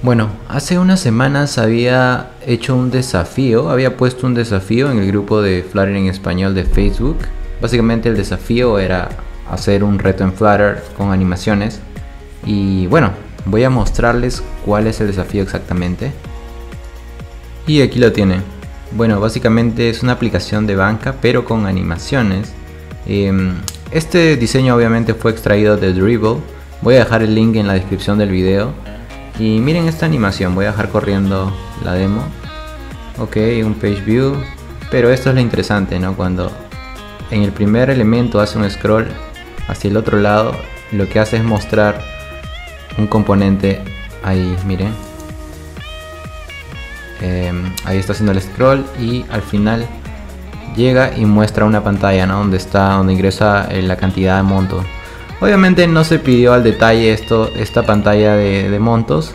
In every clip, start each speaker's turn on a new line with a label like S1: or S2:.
S1: Bueno, hace unas semanas había hecho un desafío, había puesto un desafío en el grupo de Flutter en español de Facebook. Básicamente el desafío era hacer un reto en Flutter con animaciones. Y bueno, voy a mostrarles cuál es el desafío exactamente. Y aquí lo tienen. Bueno, básicamente es una aplicación de banca pero con animaciones. Este diseño obviamente fue extraído de Dribbble. Voy a dejar el link en la descripción del video. Y miren esta animación, voy a dejar corriendo la demo. Ok, un page view. Pero esto es lo interesante, ¿no? Cuando en el primer elemento hace un scroll hacia el otro lado, lo que hace es mostrar un componente ahí, miren. Ahí está haciendo el scroll y al final llega y muestra una pantalla, ¿no? Donde ingresa la cantidad de montos. Obviamente no se pidió al detalle esta pantalla de montos,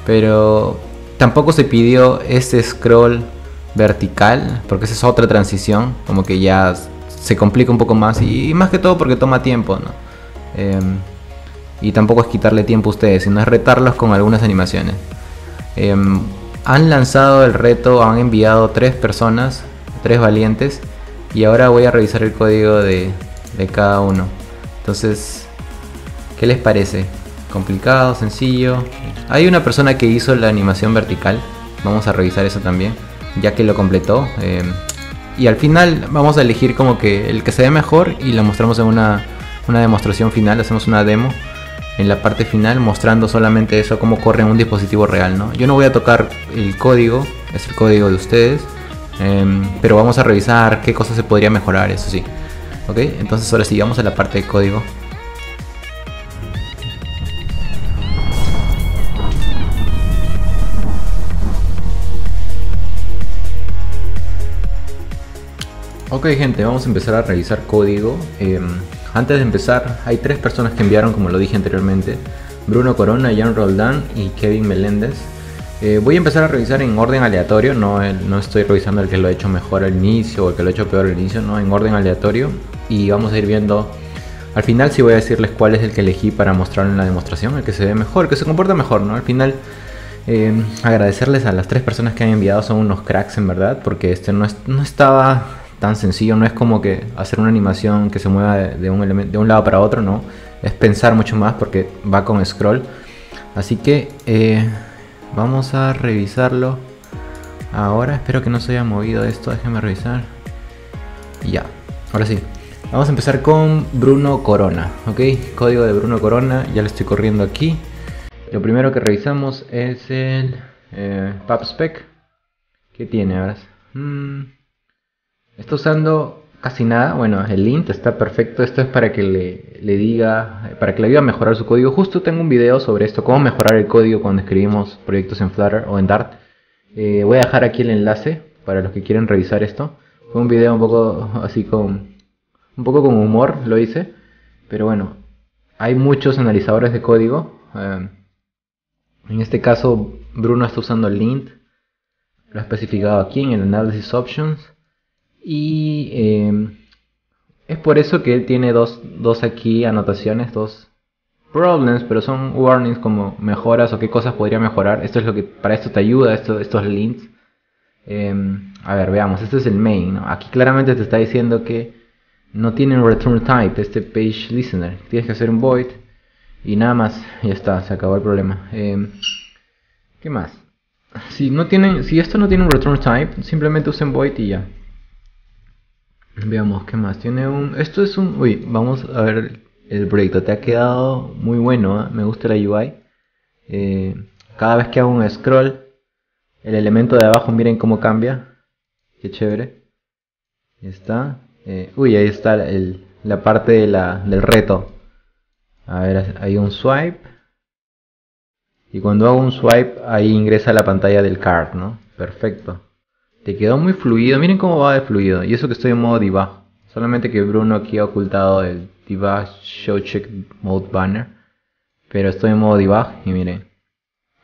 S1: pero tampoco se pidió este scroll vertical, porque esa es otra transición, como que ya se complica un poco más y más que todo porque toma tiempo, ¿no? Y tampoco es quitarle tiempo a ustedes, sino es retarlos con algunas animaciones. Han lanzado el reto, han enviado 3 personas, 3 valientes, y ahora voy a revisar el código de cada uno. Entonces, ¿qué les parece? ¿Complicado? ¿Sencillo? Hay una persona que hizo la animación vertical. Vamos a revisar eso también, ya que lo completó. Y al final vamos a elegir como que el que se ve mejor y lo mostramos en una demostración final. Hacemos una demo en la parte final mostrando solamente eso, cómo corre en un dispositivo real, ¿no? Yo no voy a tocar el código, es el código de ustedes, pero vamos a revisar qué cosas se podría mejorar, eso sí. Ok, entonces ahora sí, vamos a la parte de código. Ok gente, vamos a empezar a revisar código. Antes de empezar, hay 3 personas que enviaron, como lo dije anteriormente: Bruno Corona, Jan Roldán y Kevin Meléndez. Voy a empezar a revisar en orden aleatorio, no estoy revisando el que lo ha hecho mejor al inicio o el que lo ha hecho peor al inicio, no, en orden aleatorio. Y vamos a ir viendo al final, si voy a decirles cuál es el que elegí para mostrar en la demostración, el que se ve mejor, el que se comporta mejor, ¿no? Al final, agradecerles a las 3 personas que han enviado, son unos cracks en verdad, porque no estaba tan sencillo, no es como que hacer una animación que se mueva de un lado para otro, no, es pensar mucho más porque va con scroll. Así que vamos a revisarlo ahora. Espero que no se haya movido esto, déjenme revisar. Ya, ahora sí. Vamos a empezar con Bruno Corona, ok, código de Bruno Corona, ya lo estoy corriendo aquí. Lo primero que revisamos es el PubSpec. ¿Qué tiene ahora? Está usando casi nada. Bueno, el lint está perfecto. Esto es para que le diga, para que le ayude a mejorar su código. Justo tengo un video sobre esto, cómo mejorar el código cuando escribimos proyectos en Flutter o en Dart. Voy a dejar aquí el enlace para los que quieren revisar esto. Fue un video un poco así con humor, lo hice. Pero bueno, hay muchos analizadores de código. En este caso, Bruno está usando lint. Lo ha especificado aquí en el Analysis Options. Y es por eso que él tiene dos aquí anotaciones, 2 problems, pero son warnings como mejoras o qué cosas podría mejorar. Esto es lo que para esto te ayuda, estos links. A ver, veamos, este es el main, ¿no? Aquí claramente te está diciendo que no tiene un return type este page listener. Tienes que hacer un void y nada más, ya está, se acabó el problema. ¿Qué más? Si esto no tiene un return type, simplemente usen void y ya. Veamos qué más. Esto es un... Uy, vamos a ver el proyecto. Te ha quedado muy bueno, ¿eh? Me gusta la UI. Cada vez que hago un scroll, el elemento de abajo, miren cómo cambia. Qué chévere. Ya está. Uy, ahí está la parte del reto. A ver, hay un swipe. Y cuando hago un swipe, ahí ingresa la pantalla del card, ¿no? Perfecto. Te quedó muy fluido, miren cómo va de fluido. Y eso que estoy en modo debug. Solamente que Bruno aquí ha ocultado el debug show check mode banner. Pero estoy en modo debug y miren.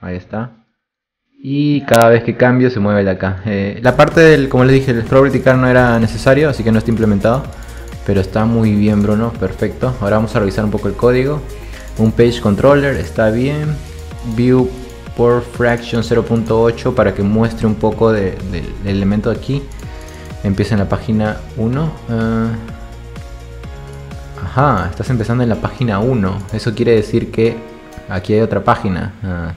S1: Ahí está. Y cada vez que cambio se mueve de acá. La parte del, como les dije, el scroll vertical no era necesario, así que no está implementado. Pero está muy bien, Bruno, perfecto. Ahora vamos a revisar un poco el código. Un page controller, está bien. view por fraction 0.8 para que muestre un poco del elemento aquí. Empieza en la página 1. Ajá, estás empezando en la página 1. Eso quiere decir que aquí hay otra página.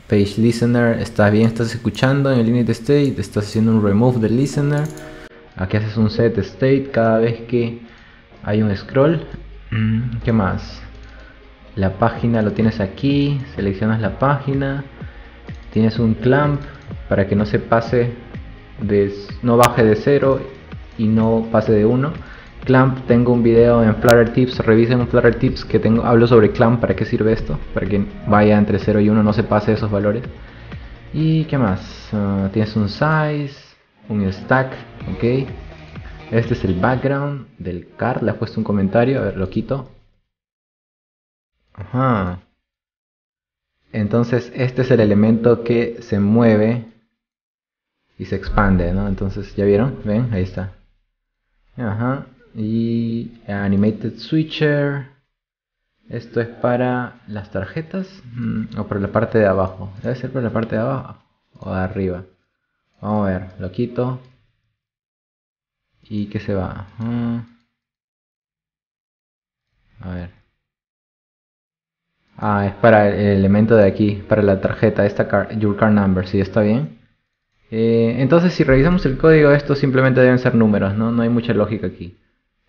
S1: Page listener, está bien, estás escuchando en el init state, estás haciendo un remove del listener. Aquí haces un set state cada vez que hay un scroll. ¿Qué más? La página lo tienes aquí, seleccionas la página, tienes un clamp para que no se pase no baje de 0 y no pase de 1. Clamp, tengo un video en Flutter Tips, revisen un Flutter Tips que hablo sobre clamp, para qué sirve esto, para que vaya entre 0 y 1, no se pase esos valores. Y qué más, tienes un size, un stack, ok. Este es el background del card, le has puesto un comentario, a ver, lo quito. Ajá. Entonces este es el elemento que se mueve y se expande, ¿no? Entonces, ¿ya vieron? ¿Ven? Ahí está. Ajá. Y Animated Switcher. Esto es para las tarjetas o para la parte de abajo. Debe ser para la parte de abajo o de arriba. Vamos a ver, lo quito. ¿Y qué se va? A ver. Ah, es para el elemento de aquí, para la tarjeta, your card number, sí, está bien. Entonces si revisamos el código, estos simplemente deben ser números, ¿no? No hay mucha lógica aquí.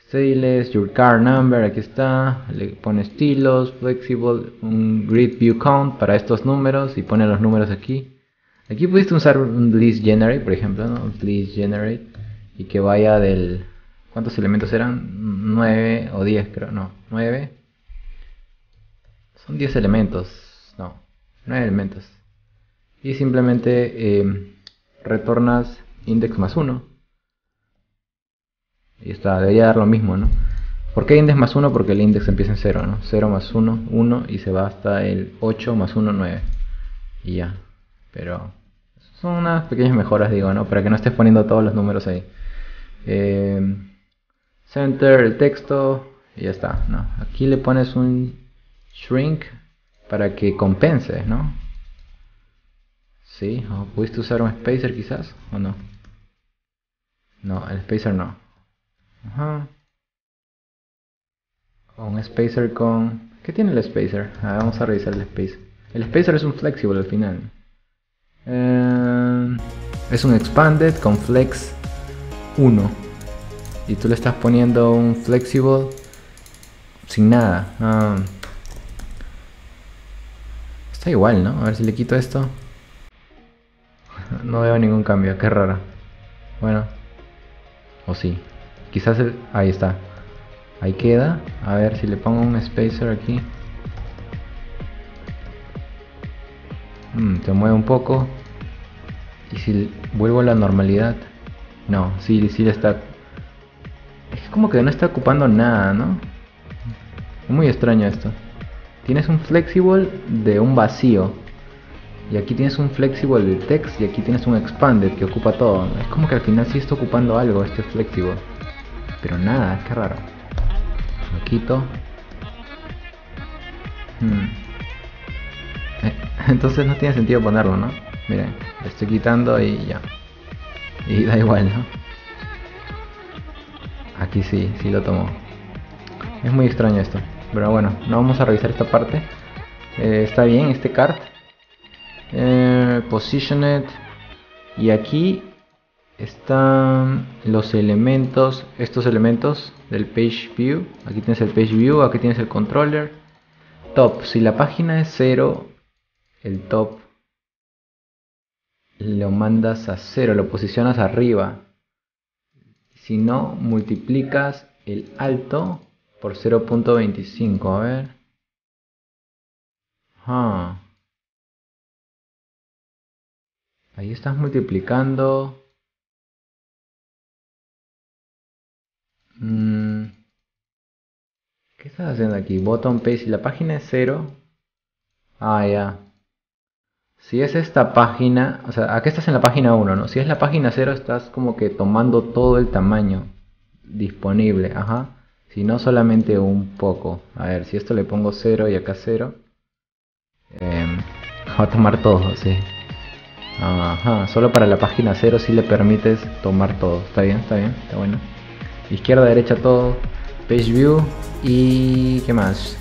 S1: Stateless, your card number, aquí está, le pone estilos, flexible, un grid view count para estos números y pone los números aquí. Aquí pudiste usar un list generate, por ejemplo, ¿no? List generate y que vaya del... ¿Cuántos elementos eran? 9 o 10 creo, no, 9. Son 10 elementos, no, 9 elementos. Y simplemente retornas index más 1. Y está, debería dar lo mismo, ¿no? ¿Por qué index más 1? Porque el index empieza en 0, ¿no? 0 más 1, 1 y se va hasta el 8 más 1, 9. Y ya. Pero son unas pequeñas mejoras, digo, ¿no? Para que no estés poniendo todos los números ahí. Center, el texto, y ya está, ¿no? Aquí le pones un shrink para que compense, ¿no? Sí, o pudiste usar un spacer quizás, o no. No, el spacer no. Ajá. O un spacer con... ¿Qué tiene el spacer? Vamos a revisar el spacer. El spacer es un flexible al final. Es un expanded con flex 1. Y tú le estás poniendo un flexible sin nada. Está igual, ¿no? A ver si le quito esto. No veo ningún cambio, qué raro. Bueno. O sí. Quizás ahí está. Ahí queda. A ver si le pongo un spacer aquí. Se mueve un poco. Y si vuelvo a la normalidad. No, sí le está... Es como que no está ocupando nada, ¿no? Es muy extraño esto. Tienes un flexible de un vacío. Y aquí tienes un flexible de text. Y aquí tienes un expanded que ocupa todo. Es como que al final sí está ocupando algo este flexible. Pero nada, qué raro. Lo quito. Entonces no tiene sentido ponerlo, ¿no? Miren, lo estoy quitando y ya. Y da igual, ¿no? Aquí sí lo tomó. Es muy extraño esto. Pero bueno, no vamos a revisar esta parte. Está bien este card. Positioned. Y aquí están los elementos, estos elementos del page view. Aquí tienes el page view, aquí tienes el controller. Top, si la página es 0, el top lo mandas a 0, lo posicionas arriba. Si no, multiplicas el alto por 0.25, a ver. Ahí estás multiplicando. ¿Qué estás haciendo aquí? Bottom page, si la página es 0. Ya. Si es esta página, o sea, aquí estás en la página 1, ¿no? Si es la página 0, estás como que tomando todo el tamaño disponible, sino solamente un poco. A ver, si esto le pongo 0 y acá 0, va a tomar todo, sí. Ajá, solo para la página 0 si le permites tomar todo. Está bien, está bueno. Izquierda, derecha, todo. Page view y ¿qué más?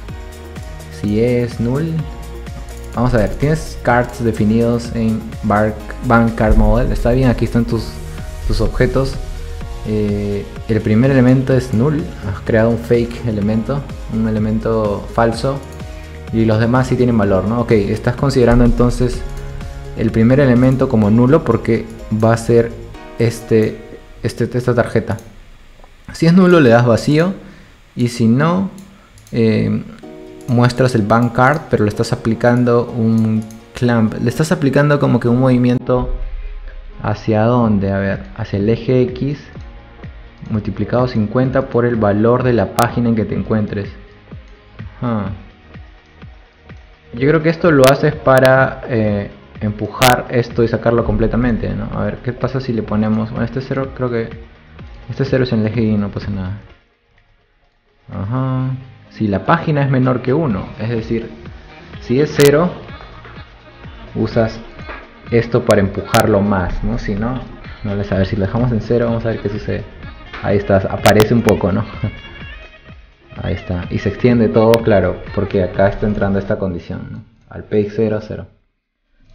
S1: Si es null, vamos a ver, tienes cards definidos en bank card model. Está bien, aquí están tus objetos. El primer elemento es null, has creado un fake elemento, un elemento falso, y los demás sí tienen valor, ¿no? Ok, estás considerando entonces el primer elemento como nulo porque va a ser esta tarjeta. Si es nulo le das vacío, y si no, muestras el bank card, pero le estás aplicando un clamp, le estás aplicando como que un movimiento hacia dónde, a ver, hacia el eje X multiplicado 50 por el valor de la página en que te encuentres. Yo creo que esto lo haces para empujar esto y sacarlo completamente, ¿no? A ver, ¿qué pasa si le ponemos... Bueno, este 0 creo que... Este 0 es en el eje Y, no pasa nada. Ajá. Si la página es menor que 1, es decir, si es 0, usas esto para empujarlo más, ¿no? Si no, no les... A ver, si lo dejamos en 0, vamos a ver qué sucede. Ahí está, aparece un poco, ¿no? Ahí está, y se extiende todo, claro, porque acá está entrando esta condición, ¿no? Al page 0, 0.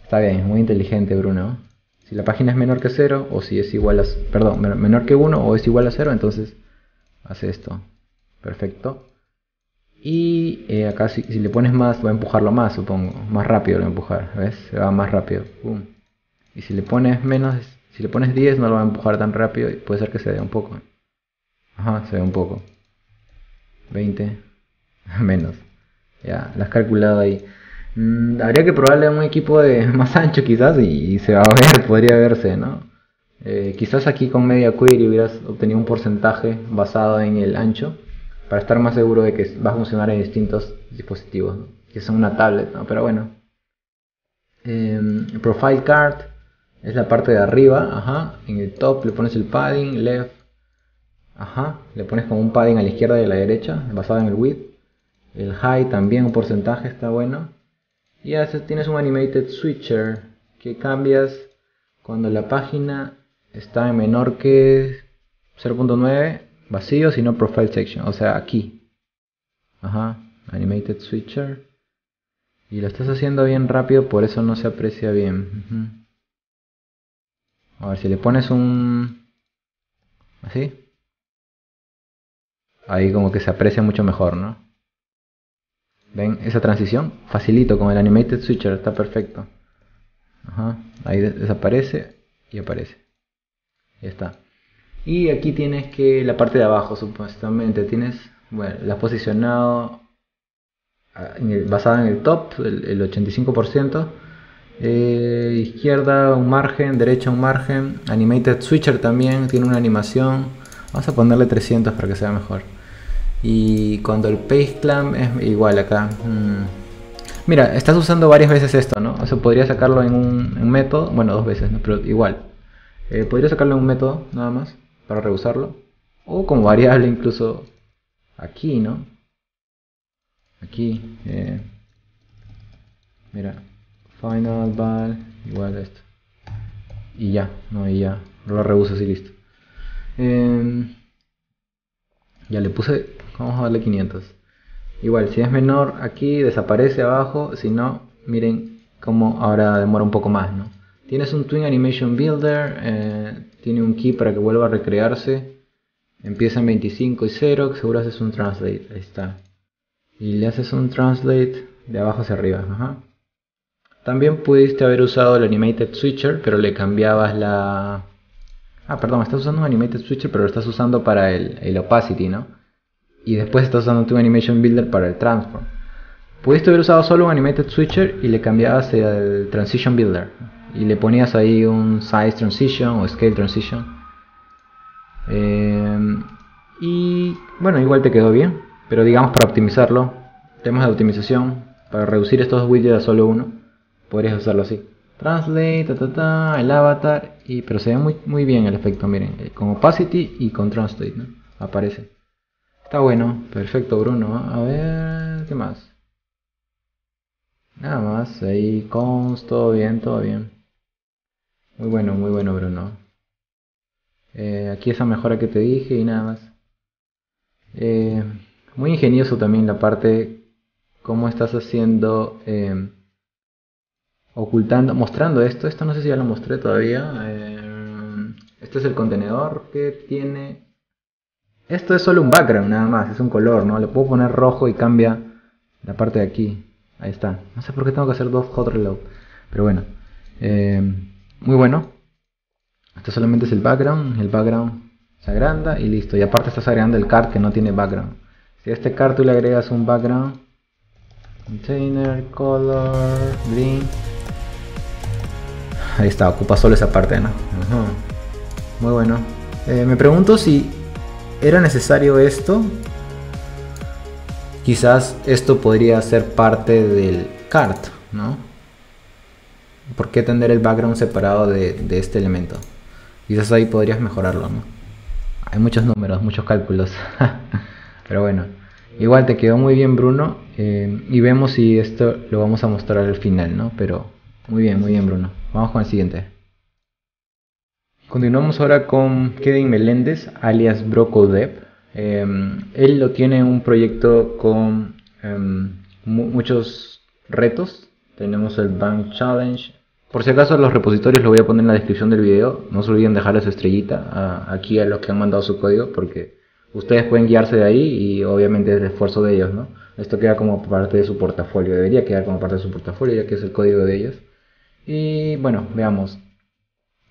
S1: Está bien, es muy inteligente Bruno. Si la página es menor que 0, o si es igual a... Perdón, menor que 1 o es igual a 0, entonces hace esto. Perfecto. Y acá si le pones más, va a empujarlo más, supongo. Más rápido lo va a empujar, ¿ves? Se va más rápido. ¡Pum! Y si le pones menos, si le pones 10 no lo va a empujar tan rápido y puede ser que se vea un poco. Ajá, se ve un poco. 20 menos. Ya, lo has calculado ahí. Habría que probarle a un equipo de más ancho quizás y se va a ver, podría verse, ¿no? Quizás aquí con Media Query hubieras obtenido un porcentaje basado en el ancho para estar más seguro de que va a funcionar en distintos dispositivos, ¿no? Que son una tablet, ¿no? Pero bueno. Profile card es la parte de arriba, ajá. En el top le pones el padding, left. Ajá, le pones como un padding a la izquierda y a la derecha, basado en el width. El high también un porcentaje está bueno. Y tienes un animated switcher que cambias cuando la página está en menor que 0.9 vacío, sino profile section, o sea aquí. Ajá, animated switcher. Y lo estás haciendo bien rápido, por eso no se aprecia bien. A ver, si le pones un... así, ahí como que se aprecia mucho mejor, ¿no? ¿Ven esa transición? Facilito, con el animated switcher, está perfecto. Ajá, ahí desaparece y aparece. Ya está. Y aquí tienes que la parte de abajo, supuestamente tienes, bueno, la has posicionado basada en el top, el 85%. Izquierda un margen, derecha un margen. Animated switcher también tiene una animación. Vamos a ponerle 300 para que sea mejor. Y cuando el page clamp es igual acá. Mira, estás usando varias veces esto, ¿no? O sea, podría sacarlo en un método. Bueno, dos veces, ¿no? Pero igual. Podría sacarlo en un método, nada más, para reusarlo. O como variable incluso aquí, ¿no? Aquí. Mira. Final val igual a esto. Y ya, no, y ya. Lo reusas y listo. Ya le puse... Vamos a darle 500. Igual, si es menor aquí desaparece abajo, si no, miren cómo ahora demora un poco más, ¿no? Tienes un Twin Animation Builder, tiene un key para que vuelva a recrearse, empieza en 25 y 0, seguro haces un translate, ahí está. Y le haces un translate de abajo hacia arriba, ajá. También pudiste haber usado el Animated Switcher, pero le cambiabas la... Ah, perdón, estás usando un Animated Switcher, pero lo estás usando para el Opacity, ¿no? Y después estás usando tu Animation Builder para el Transform. Pudiste haber usado solo un Animated Switcher y le cambiabas el Transition Builder. Y le ponías ahí un Size Transition o Scale Transition. Y bueno, igual te quedó bien. Pero digamos para optimizarlo, temas de optimización, para reducir estos widgets a solo uno, podrías usarlo así. Translate, el avatar, pero se ve muy bien el efecto, miren. Con Opacity y con Translate, ¿no? Aparece. Está bueno, perfecto Bruno. A ver, ¿qué más? Nada más, ahí cons, todo bien, todo bien. Muy bueno Bruno. Aquí esa mejora que te dije y nada más. Eh, Muy ingenioso también la parte, cómo estás haciendo, ocultando, mostrando esto. Esto no sé si ya lo mostré todavía. Este es el contenedor que tiene. Esto es solo un background nada más, es un color, ¿no? Le puedo poner rojo y cambia la parte de aquí. Ahí está. No sé por qué tengo que hacer dos hot reload. Pero bueno. Eh, Muy bueno. Esto solamente es el background se agranda y listo. Y aparte estás agregando el card que no tiene background. Si a este card tú le agregas un background, container, color, green. Ahí está, ocupa solo esa parte, ¿no? Ajá. Muy bueno. Me pregunto si era necesario esto. Quizás esto podría ser parte del card, ¿no? ¿Por qué tener el background separado de este elemento? Quizás ahí podrías mejorarlo, ¿no? Hay muchos números, muchos cálculos. Pero bueno, igual te quedó muy bien Bruno. Y vemos si esto lo vamos a mostrar al final, ¿no? Pero muy bien Bruno. Vamos con el siguiente. Continuamos ahora con Kevin Meléndez, alias BrocoDev. Él lo tiene en un proyecto con muchos retos. Tenemos el Bank Challenge. Por si acaso los repositorios los voy a poner en la descripción del video. No se olviden dejarle su estrellita aquí a los que han mandado su código, porque ustedes pueden guiarse de ahí y obviamente es el esfuerzo de ellos, ¿no? Esto queda como parte de su portafolio, debería quedar como parte de su portafolio ya que es el código de ellos. Y bueno, veamos.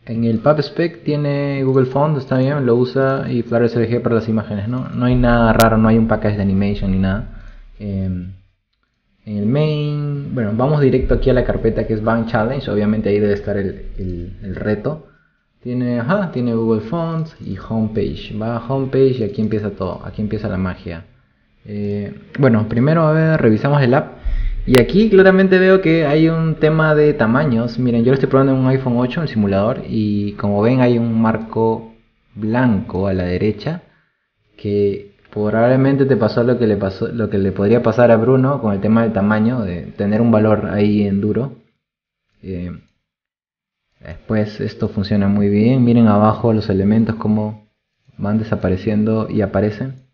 S1: En el PubSpec tiene Google Font, está bien, lo usa, y Flutter SVG para las imágenes, ¿no? No hay nada raro, no hay un package de animation ni nada. En el main, bueno, vamos directo aquí a la carpeta que es Bank Challenge, obviamente ahí debe estar el reto. Tiene Google Fonts y Homepage. Va a Homepage y aquí empieza todo, aquí empieza la magia. Bueno, primero a ver, revisamos el app. Y aquí claramente veo que hay un tema de tamaños. Miren, yo lo estoy probando en un iPhone 8, en el simulador, y como ven hay un marco blanco a la derecha que probablemente te pasó lo que le pasó, lo que le podría pasar a Bruno con el tema del tamaño, de tener un valor ahí en duro. Eh, Después esto funciona muy bien. Miren abajo los elementos como van desapareciendo y aparecen.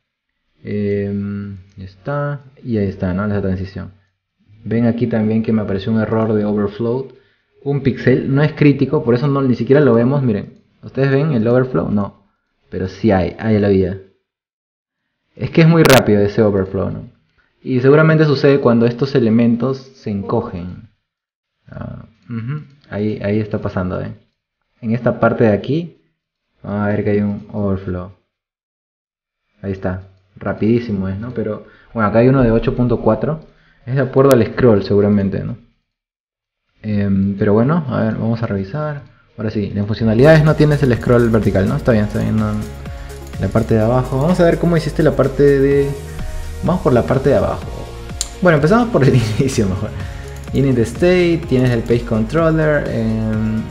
S1: Está y ahí está, ¿no? La transición. Ven aquí también que me apareció un error de overflow. Un pixel no es crítico, por eso no ni siquiera lo vemos. Miren, ¿ustedes ven el overflow? No, pero sí hay la vida. Es que es muy rápido ese overflow, ¿no? Y seguramente sucede cuando estos elementos se encogen. Ahí está pasando, ¿eh? En esta parte de aquí, vamos a ver que hay un overflow. Ahí está, rapidísimo es, ¿no? Pero bueno, acá hay uno de 8.4. Es de acuerdo al scroll seguramente, ¿no? Pero bueno, a ver, vamos a revisar. Ahora sí, en funcionalidades no tienes el scroll vertical, ¿no? Está bien, no. La parte de abajo. Vamos a ver cómo hiciste la parte de... Vamos por la parte de abajo. Bueno, empezamos por el inicio mejor. Init state, tienes el page controller,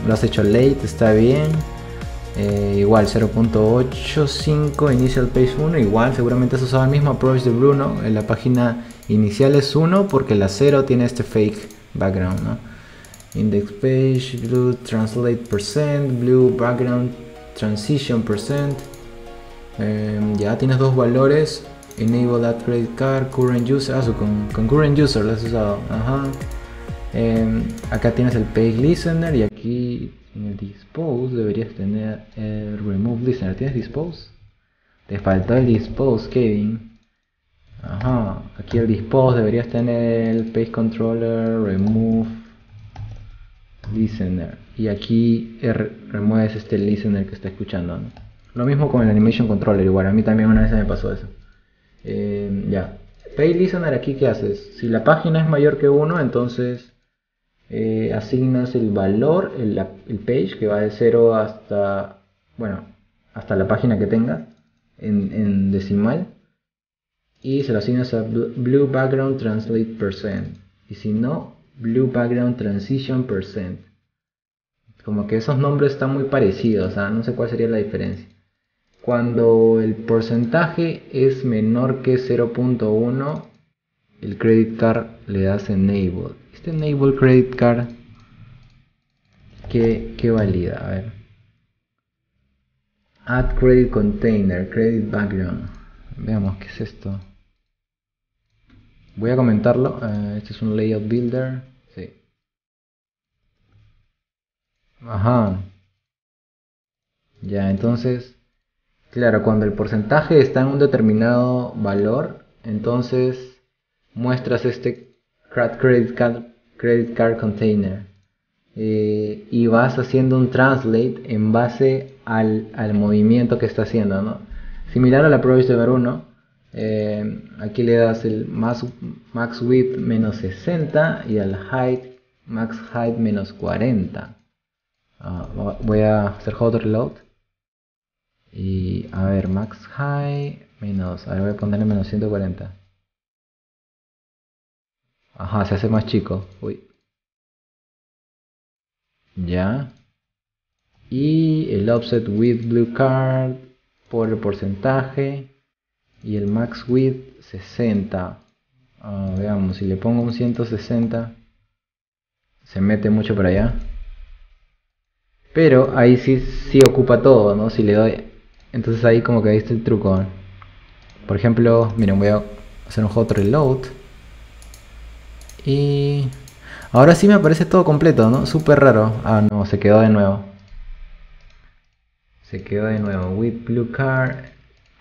S1: lo has hecho late, está bien. Igual 0.85 initial page 1, igual seguramente has usado el mismo approach de Bruno. En la página inicial es 1 porque la 0 tiene este fake background, ¿no? Index page, blue translate percent, blue background transition percent. Ya tienes dos valores. Enable add credit card, current user. Con current user lo has usado. Acá tienes el page listener y aquí en el dispose deberías tener el remove listener. ¿Tienes dispose? Te faltó el dispose, Kevin. Aquí el dispose deberías tener el page controller, remove listener. Y aquí remueves este listener que está escuchando, ¿no? Lo mismo con el animation controller, igual. A mí también una vez me pasó eso. Ya. Page listener, aquí ¿qué haces? Si la página es mayor que 1, entonces asignas el valor, el page, que va de 0 hasta, bueno, hasta la página que tengas en decimal, y se lo asignas a blue background translate percent, y si no, blue background transition percent. Como que esos nombres están muy parecidos, no sé cuál sería la diferencia. Cuando el porcentaje es menor que 0.1, el credit card le das enable. Este enable credit card, ¿qué valida? A ver. Add credit container, credit background. Veamos qué es esto. Voy a comentarlo. Este es un layout builder. Sí. Ajá. Ya, entonces, claro, cuando el porcentaje está en un determinado valor, entonces muestras este credit card container. Y vas haciendo un translate en base al movimiento que está haciendo, ¿no? Similar al approach de Ver1. Aquí le das el max width menos 60 y al max height menos 40. Voy a hacer hot reload y a ver, max height menos, a ver, voy a ponerle menos 140. Ajá, se hace más chico. Uy. Ya. Y el offset with blue card por el porcentaje y el max width 60. Veamos, si le pongo un 160 se mete mucho para allá, pero ahí sí ocupa todo, ¿no? Si le doy, entonces ahí como que ahí está el truco. Por ejemplo, miren, voy a hacer un hot reload y ahora sí me aparece todo completo, ¿no? Súper raro. Ah, no, se quedó de nuevo. Se quedó de nuevo. With blue card.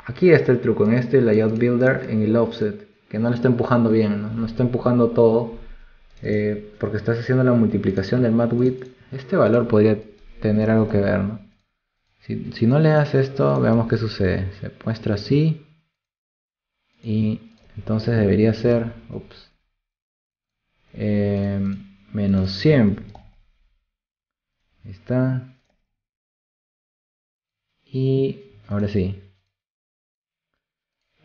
S1: Aquí está el truco, en este layout builder, en el offset, que no lo está empujando bien, no está empujando todo, porque estás haciendo la multiplicación del max width. Este valor podría tener algo que ver, ¿no? Si no le das esto, veamos qué sucede. Se muestra así y entonces debería ser, ups, menos 100. Ahí está. Y ahora sí.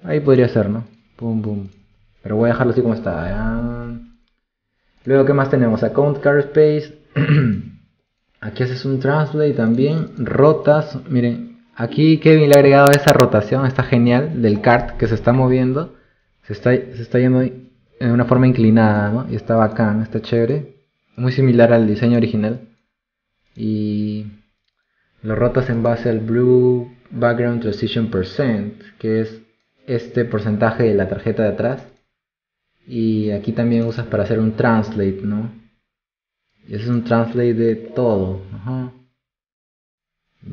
S1: Ahí podría ser, ¿no? Pum, pum. Pero voy a dejarlo así como está. Luego, ¿qué más tenemos? Account card space. Aquí haces un translate también. Rotas. Miren, aquí Kevin le ha agregado esa rotación. Está genial. Del card que se está moviendo. Se está yendo en una forma inclinada, ¿no? Y está bacán, está chévere. Muy similar al diseño original. Y lo rotas en base al Blue Background Transition Percent, que es este porcentaje de la tarjeta de atrás. Y aquí también usas para hacer un translate, ¿no? Y ese es un translate de todo. Ajá.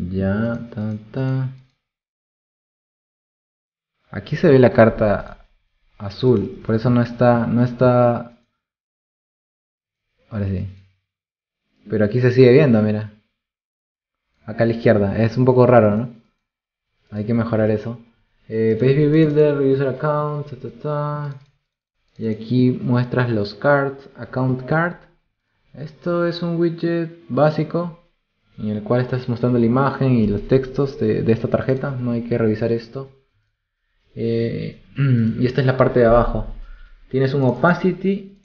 S1: Ya, Aquí se ve la carta azul, por eso no está. Ahora sí. Pero aquí se sigue viendo, mira. Acá a la izquierda. Es un poco raro, ¿no? Hay que mejorar eso. Page Builder, User Account, y aquí muestras los cards, Account Card. Esto es un widget básico en el cual estás mostrando la imagen y los textos de esta tarjeta. No hay que revisar esto. Y esta es la parte de abajo. Tienes un opacity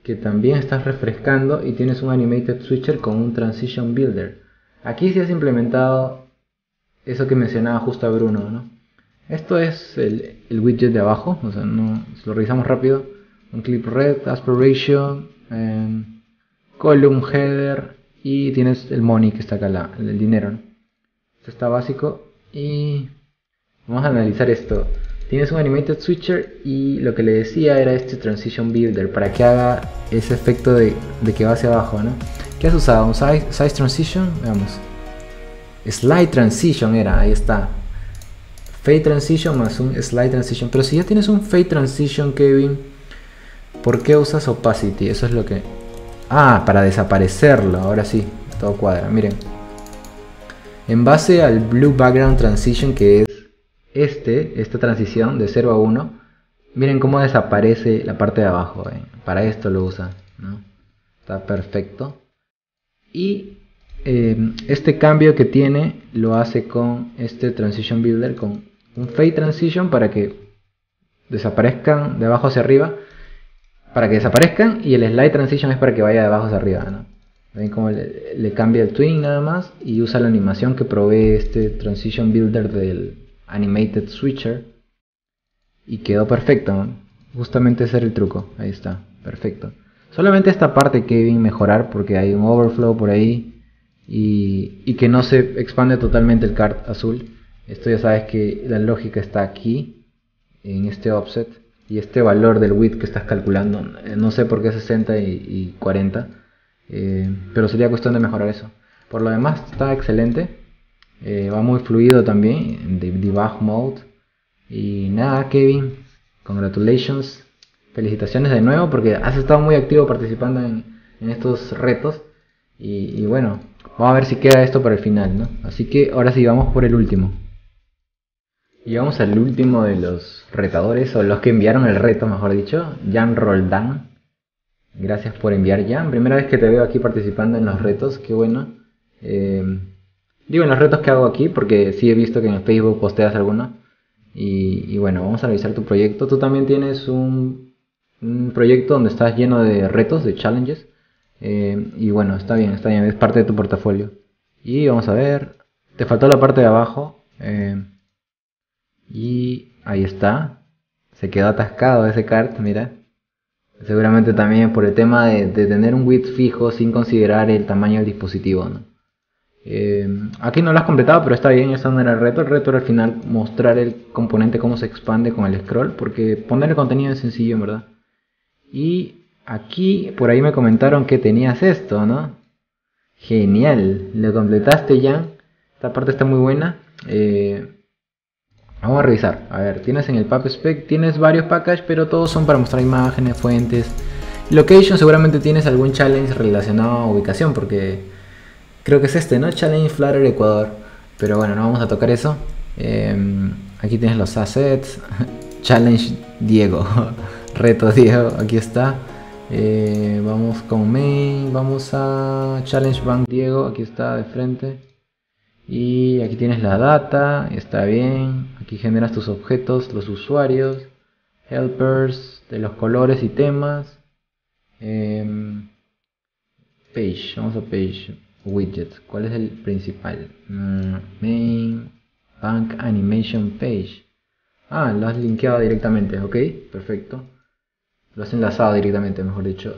S1: que también estás refrescando y tienes un animated switcher con un transition builder. Aquí sí has implementado eso que mencionaba justo a Bruno, ¿no? Esto es el widget de abajo, o sea, no, si lo revisamos rápido. Un clip red, aspiration, column header y tienes el money que está acá, el dinero, ¿no? Esto está básico y vamos a analizar esto. Tienes un animated switcher y lo que le decía era este transition builder para que haga ese efecto de que va hacia abajo, ¿no? ¿Qué has usado? ¿Un size transition? Veamos. Slide transition era, ahí está. Fade transition más un slide transition. Pero si ya tienes un fade transition, Kevin, ¿por qué usas opacity? Eso es lo que... Ah, para desaparecerlo. Ahora sí, todo cuadra. Miren. En base al blue background transition, que es esta transición de 0 a 1, miren cómo desaparece la parte de abajo. Para esto lo usa, ¿no? Está perfecto. Y este cambio que tiene lo hace con este transition builder, con un fade transition para que desaparezcan de abajo hacia arriba, para que desaparezcan, y el slide transition es para que vaya de abajo hacia arriba, ¿no? Ven cómo le cambia el twin nada más y usa la animación que provee este transition builder Animated Switcher. Y quedó perfecto, ¿no? Justamente ese era el truco. Ahí está, perfecto. Solamente esta parte que deben mejorar porque hay un overflow por ahí. Y que no se expande totalmente el card azul. Esto ya sabes que la lógica está aquí, en este offset. Y este valor del width que estás calculando, no sé por qué 60 y 40. Pero sería cuestión de mejorar eso. Por lo demás está excelente. Va muy fluido también en debug mode. Y nada, Kevin, congratulations, felicitaciones de nuevo porque has estado muy activo participando en estos retos. Y bueno, vamos a ver si queda esto para el final, ¿no? Así que ahora sí, vamos por el último. Y vamos al último de los retadores, o los que enviaron el reto, mejor dicho, Jan Roldán. Gracias por enviar, Jan. Primera vez que te veo aquí participando en los retos, qué bueno. Digo en los retos que hago aquí porque sí he visto que en Facebook posteas alguno. Y bueno, vamos a revisar tu proyecto. Tú también tienes un proyecto donde estás lleno de retos, de challenges. Y bueno, está bien, es parte de tu portafolio. Y vamos a ver, te faltó la parte de abajo. Y ahí está. Se quedó atascado ese card, mira. Seguramente también por el tema de tener un width fijo sin considerar el tamaño del dispositivo, ¿no? Aquí no lo has completado, pero está bien, eso no era el reto. El reto era al final mostrar el componente cómo se expande con el scroll, porque poner el contenido es sencillo en verdad. Y aquí por ahí me comentaron que tenías esto, ¿no? Genial, lo completaste ya. Esta parte está muy buena. Vamos a revisar. A ver, tienes en el PubSpec, tienes varios packages, pero todos son para mostrar imágenes, fuentes. Location, seguramente tienes algún challenge relacionado a ubicación, porque creo que es este, ¿no? Challenge Flutter Ecuador. Pero bueno, no vamos a tocar eso. Aquí tienes los assets. Challenge Diego. Reto Diego, aquí está. Vamos con main. Vamos a Challenge Bank Diego. Aquí está de frente. Y aquí tienes la data. Está bien. Aquí generas tus objetos, los usuarios. Helpers de los colores y temas. Page. Vamos a page. Widget, ¿cuál es el principal? Main Bank Animation Page. Ah, lo has linkeado directamente, ok, perfecto. Lo has enlazado directamente, mejor dicho.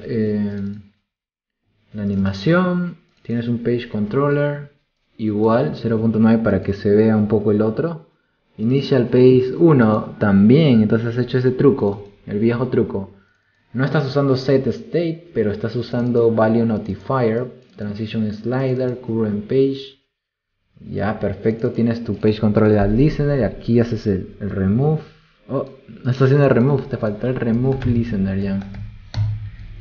S1: La animación, tienes un Page Controller, igual, 0.9 para que se vea un poco el otro. Initial Page 1, también, entonces has hecho ese truco, el viejo truco. No estás usando Set State, pero estás usando Value Notifier. Transition Slider, Current Page. Ya, perfecto. Tienes tu Page Controller Listener. Y aquí haces el Remove. Oh, no estás haciendo el Remove. Te falta el Remove Listener ya.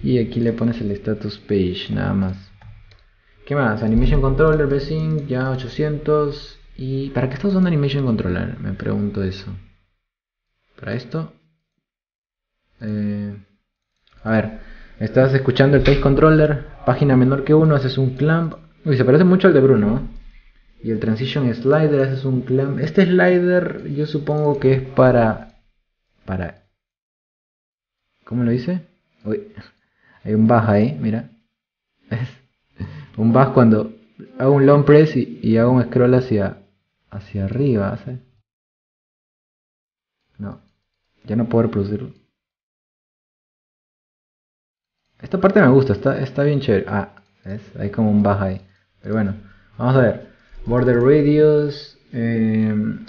S1: Y aquí le pones el Status Page, nada más. ¿Qué más? Animation Controller, Bsync, ya 800. ¿Y para qué estás usando Animation Controller? Me pregunto eso. ¿Para esto? A ver. Estás escuchando el Page Controller, página menor que 1, haces un clamp. Uy, se parece mucho al de Bruno, ¿eh? Y el Transition Slider, haces un clamp. Este slider yo supongo que es para... ¿Cómo lo dice? Uy, hay un baja ahí, mira. ¿Ves? Un baja cuando hago un long press y hago un scroll hacia arriba, ¿sabes? No, ya no puedo reproducirlo. Esta parte me gusta, está bien chévere. Ah, ¿ves? Hay como un baja ahí. Pero bueno, vamos a ver. Border radius.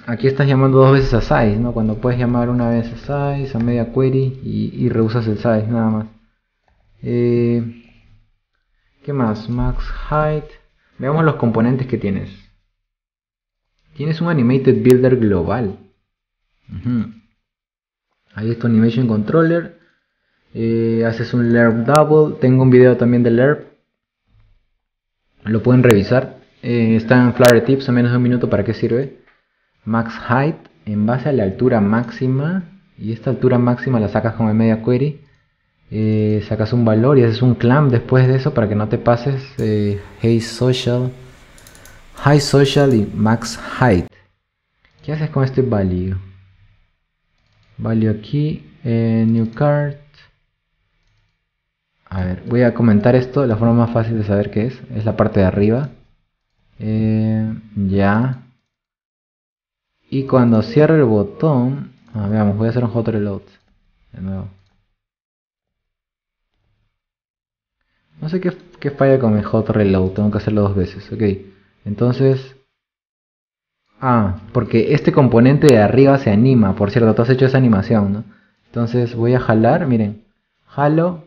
S1: Aquí estás llamando dos veces a size, ¿no? Cuando puedes llamar una vez a size, a media query y rehusas el size, nada más. ¿Qué más? Max height. Veamos los componentes que tienes. Tienes un animated builder global. Ahí está tu animation controller. Haces un lerp double. Tengo un video también de lerp. Lo pueden revisar. Está en Flutter Tips a menos de un minuto para qué sirve. Max height en base a la altura máxima. Y esta altura máxima la sacas con el media query. Sacas un valor y haces un clamp después de eso para que no te pases. High social y max height. ¿Qué haces con este value? Value aquí. New card. A ver, voy a comentar esto. La forma más fácil de saber qué es la parte de arriba. Ya. Y cuando cierre el botón, veamos, voy a hacer un hot reload de nuevo. No sé qué falla con el hot reload, tengo que hacerlo dos veces. Ok, entonces... porque este componente de arriba se anima. Por cierto, tú has hecho esa animación, ¿no? Entonces voy a jalar, miren. Jalo.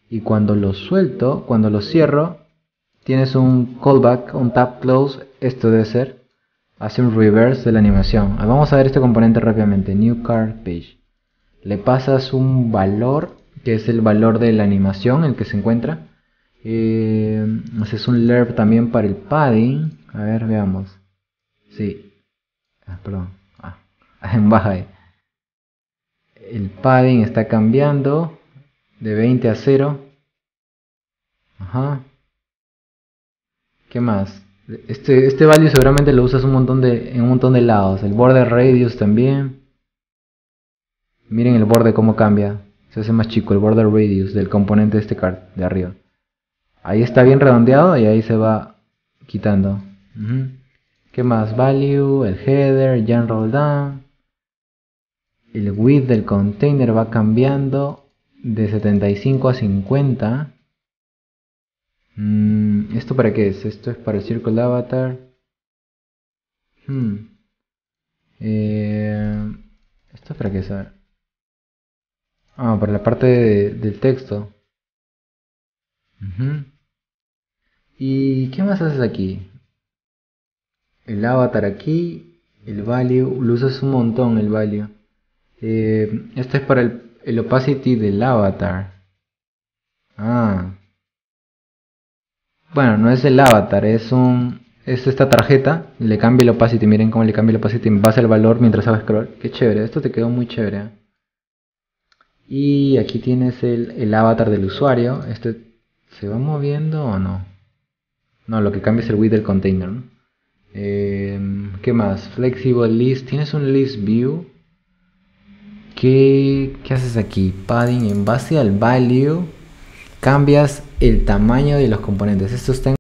S1: Y cuando lo suelto, cuando lo cierro, tienes un callback, un tap close. Esto debe ser. Hace un reverse de la animación. Vamos a ver este componente rápidamente. New card page. Le pasas un valor, que es el valor de la animación, el que se encuentra. Haces un lerp también para el padding. A ver, veamos. Sí. Perdón. Baja ahí. El padding está cambiando de 20 a 0. Ajá. ¿Qué más? Este value seguramente lo usas en un montón de lados. El border radius también. Miren el borde cómo cambia. Se hace más chico el border radius del componente de este card de arriba. Ahí está bien redondeado y ahí se va quitando. ¿Qué más? Value, el header, Jan roll down. El width del container va cambiando de 75 a 50. ¿Esto para qué es? Esto es para el circle avatar. ¿Esto es para qué es? Para la parte del texto. ¿Y qué más haces aquí? El avatar aquí. El value. Lo usas un montón el value. Esto es para el opacity del avatar. Bueno, no es el avatar, es esta tarjeta. Le cambia el opacity, miren cómo le cambia el opacity en base al valor mientras hago scroll. Qué chévere, esto te quedó muy chévere. Y aquí tienes el avatar del usuario. ¿Este se va moviendo o no? No, lo que cambia es el width del container, ¿no? ¿Qué más? Flexible list. Tienes un list view. ¿Qué haces aquí? Padding en base al value. Cambias el tamaño de los componentes. Esto está en...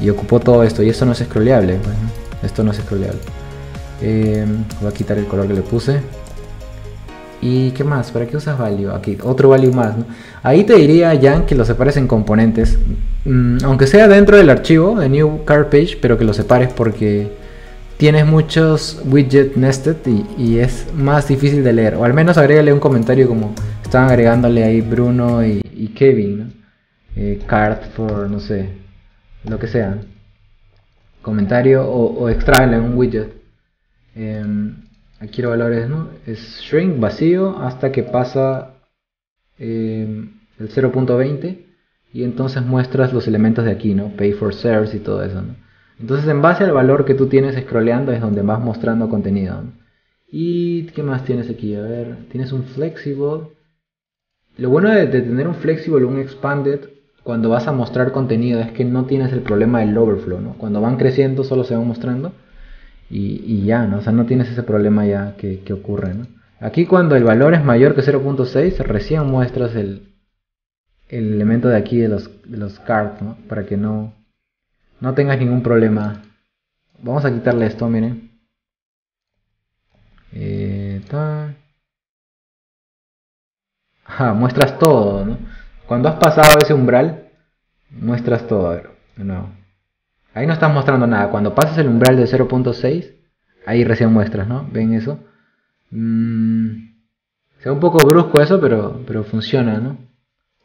S1: Y ocupó todo esto. Y esto no es scrolleable. Bueno, esto no es scrolleable. Voy a quitar el color que le puse. ¿Y qué más? ¿Para qué usas value? Aquí, otro value más, ¿no? Ahí te diría, Jan, que lo separes en componentes. Aunque sea dentro del archivo de New Card Page, pero que lo separes porque tienes muchos widgets nested y es más difícil de leer. O al menos agrégale un comentario como estaban agregándole ahí Bruno y Kevin, ¿no? Card for, no sé, lo que sea. Comentario o extráele un widget. Aquí quiero valores, ¿no? Es shrink vacío hasta que pasa el 0.20 y entonces muestras los elementos de aquí, ¿no? Pay for serves y todo eso, ¿no? Entonces en base al valor que tú tienes scrolleando es donde vas mostrando contenido, ¿no? ¿Y qué más tienes aquí? A ver, tienes un flexible. Lo bueno de tener un flexible o un expanded cuando vas a mostrar contenido es que no tienes el problema del overflow, ¿no? Cuando van creciendo solo se van mostrando y ya, ¿no? O sea, no tienes ese problema ya que ocurre, ¿no? Aquí cuando el valor es mayor que 0.6 recién muestras el elemento de aquí de los cards, ¿no? Para que no tengas ningún problema. Vamos a quitarle esto, miren. Muestras todo, ¿no? Cuando has pasado ese umbral, muestras todo. A ver, de nuevo. Ahí no estás mostrando nada. Cuando pasas el umbral de 0.6, ahí recién muestras, ¿no? ¿Ven eso? Se ve un poco brusco eso, pero funciona, ¿no?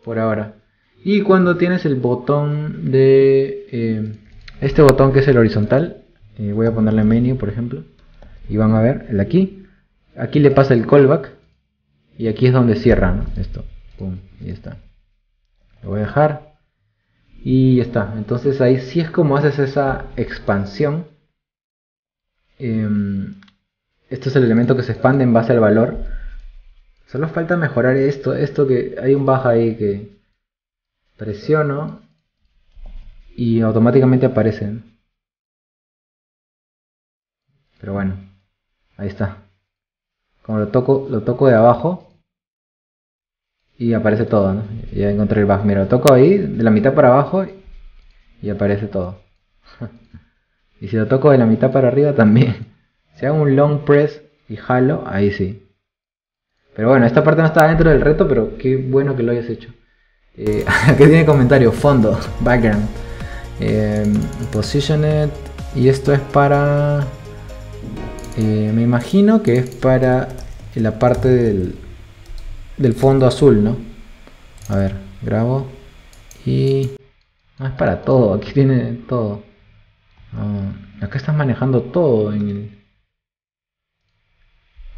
S1: Por ahora. Y cuando tienes el botón de... este botón que es el horizontal, voy a ponerle menú, por ejemplo. Y van a ver, el aquí. Aquí le pasa el callback. Y aquí es donde cierra, ¿no? Esto. Pum, y ya está. Lo voy a dejar. Y ya está. Entonces ahí sí es como haces esa expansión. Esto es el elemento que se expande en base al valor. Solo falta mejorar esto que hay un baja ahí que presiono y automáticamente aparecen. Pero bueno, ahí está. Como lo toco de abajo y aparece todo, ¿no? Ya encontré el bug. Mira, lo toco ahí de la mitad para abajo y aparece todo. Y si lo toco de la mitad para arriba también. Si hago un long press y jalo, ahí sí. Pero bueno, esta parte no está dentro del reto, pero qué bueno que lo hayas hecho. Aquí tiene comentario, fondo, background, positioned, y esto es para, me imagino que es para la parte del fondo azul, ¿no? A ver, grabo y no es para todo, aquí tiene todo. Acá estás manejando todo en el...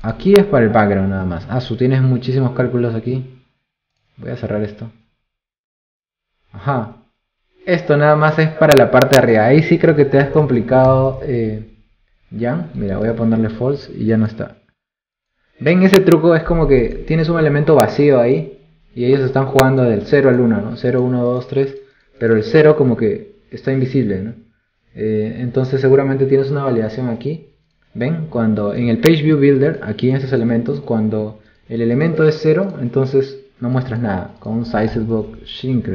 S1: Aquí es para el background nada más. Tienes muchísimos cálculos aquí. Voy a cerrar esto. Ajá. Esto nada más es para la parte de arriba. Ahí sí creo que te has complicado. Ya. Mira, voy a ponerle false y ya no está. ¿Ven? Ese truco es como que tienes un elemento vacío ahí. Y ellos están jugando del 0 al 1, ¿no? 0, 1, 2, 3. Pero el 0 como que está invisible, ¿no? Entonces seguramente tienes una validación aquí. ¿Ven? Cuando en el Page View Builder, aquí en estos elementos, cuando el elemento es 0, entonces no muestras nada. Con un sizebook shrink,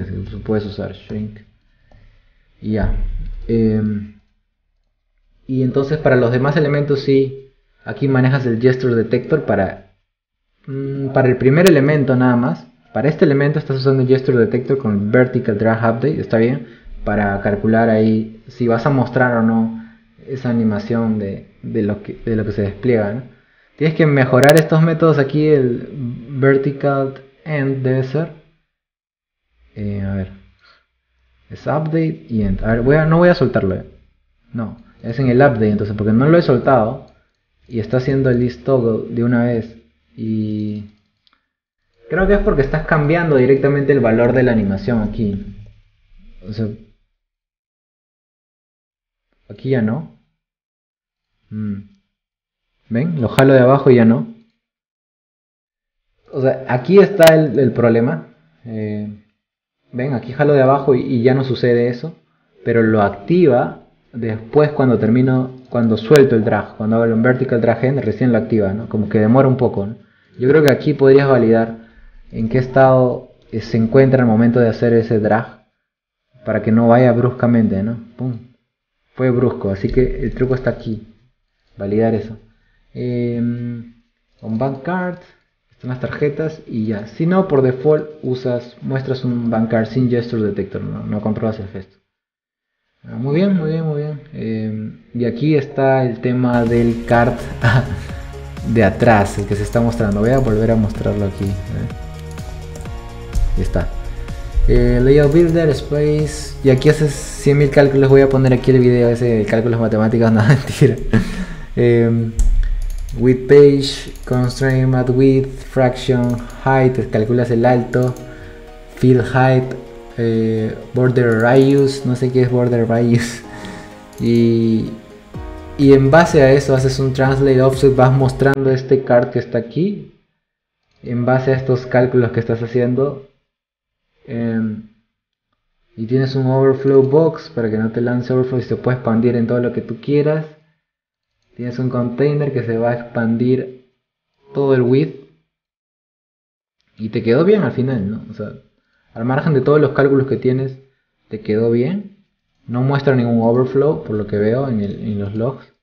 S1: puedes usar shrink. Y ya. Y entonces para los demás elementos sí, aquí manejas el gesture detector para el primer elemento nada más. Para este elemento estás usando el gesture detector con vertical drag update, está bien, para calcular ahí si vas a mostrar o no esa animación de lo que se despliega, ¿no? Tienes que mejorar estos métodos aquí, el vertical end debe ser. A ver, es update y end. A ver, no voy a soltarlo, no, es en el update entonces, porque no lo he soltado y está haciendo el list toggle de una vez y creo que es porque estás cambiando directamente el valor de la animación aquí. O sea, aquí ya no. ¿Ven? Lo jalo de abajo y ya no. O sea, aquí está el problema. ¿Ven? Aquí jalo de abajo y ya no sucede eso. Pero lo activa después cuando suelto el drag. Cuando hago el vertical drag end, recién lo activa, ¿no? Como que demora un poco, ¿no? Yo creo que aquí podrías validar en qué estado se encuentra al momento de hacer ese drag. Para que no vaya bruscamente, ¿no? ¡Pum! Fue brusco, así que el truco está aquí. Validar eso. On back card, Son las tarjetas y ya. Si no, por default muestras un bancar sin gesture detector, no controlas el gesto. Muy bien, muy bien, muy bien. Y aquí está el tema del card de atrás, el que se está mostrando. Voy a volver a mostrarlo aquí. Y está. Layout Builder, Space. Y aquí haces 100.000 cálculos. Voy a poner aquí el video ese de cálculos matemáticos. No, mentira. Width page, constraint mat width, fraction, height, calculas el alto, field height, border radius, no sé qué es border radius. Y en base a eso haces un translate offset, vas mostrando este card que está aquí. En base a estos cálculos que estás haciendo. Y tienes un overflow box para que no te lance overflow y se puede expandir en todo lo que tú quieras. Tienes un container que se va a expandir todo el width. Y te quedó bien al final, ¿no? O sea, al margen de todos los cálculos que tienes, te quedó bien. No muestra ningún overflow, por lo que veo en los logs.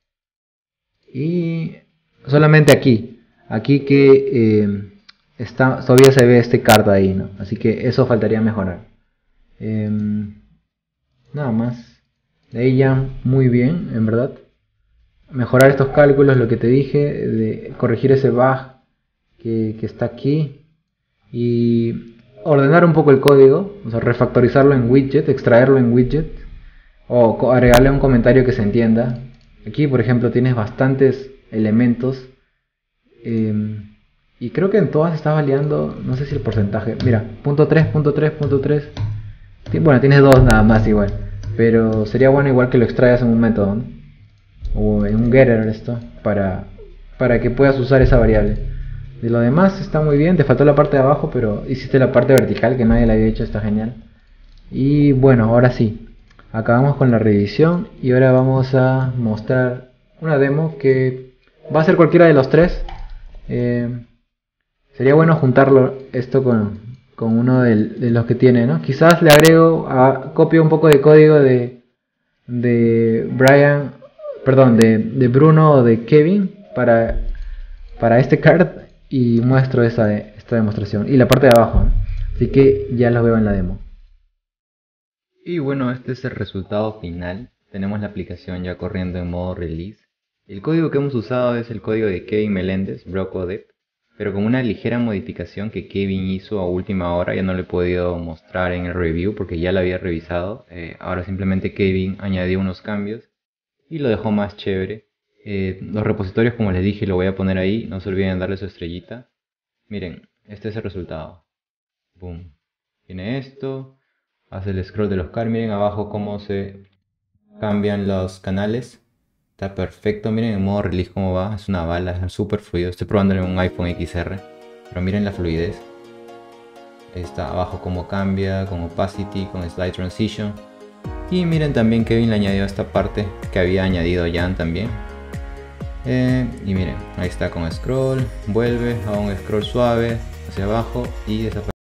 S1: Y solamente aquí. Aquí que todavía se ve este card ahí, ¿no? Así que eso faltaría mejorar. Nada más. De ahí ya muy bien, en verdad. Mejorar estos cálculos, lo que te dije, de corregir ese bug que está aquí y ordenar un poco el código, o sea, refactorizarlo en widget, extraerlo en widget o agregarle un comentario que se entienda. Aquí, por ejemplo, tienes bastantes elementos y creo que en todas está variando, no sé si el porcentaje. Mira, punto 3, punto 3, punto 3. Bueno, tienes dos nada más igual, pero sería bueno igual que lo extraigas en un método, ¿no? O en un getter esto para que puedas usar esa variable. De lo demás está muy bien, te faltó la parte de abajo, pero hiciste la parte vertical que nadie la había hecho, está genial. Y bueno, ahora sí, acabamos con la revisión y ahora vamos a mostrar una demo que va a ser cualquiera de los tres. Sería bueno juntarlo esto con uno de los que tiene, ¿no? Quizás le agrego, copio un poco de código de Brian, perdón, de Bruno o de Kevin para este card y muestro esta demostración y la parte de abajo, ¿no? Así que ya los veo en la demo. Y bueno, este es el resultado final. Tenemos la aplicación ya corriendo en modo release. El código que hemos usado es el código de Kevin Meléndez, BroCodep, pero con una ligera modificación que Kevin hizo a última hora. Ya no lo he podido mostrar en el review porque ya lo había revisado. Ahora simplemente Kevin añadió unos cambios y lo dejó más chévere. Los repositorios, como les dije, lo voy a poner ahí. No se olviden darle su estrellita. Miren, este es el resultado. Boom. Tiene esto. Hace el scroll de los cards. Miren abajo cómo se cambian los canales. Está perfecto. Miren en modo release cómo va. Es una bala, es súper fluido. Estoy probando en un iPhone XR. Pero miren la fluidez. Ahí está abajo cómo cambia, con opacity, con slide transition. Y miren también Kevin le añadió esta parte que había añadido Jan también. Y miren, ahí está con scroll, vuelve a un scroll suave hacia abajo y desaparece.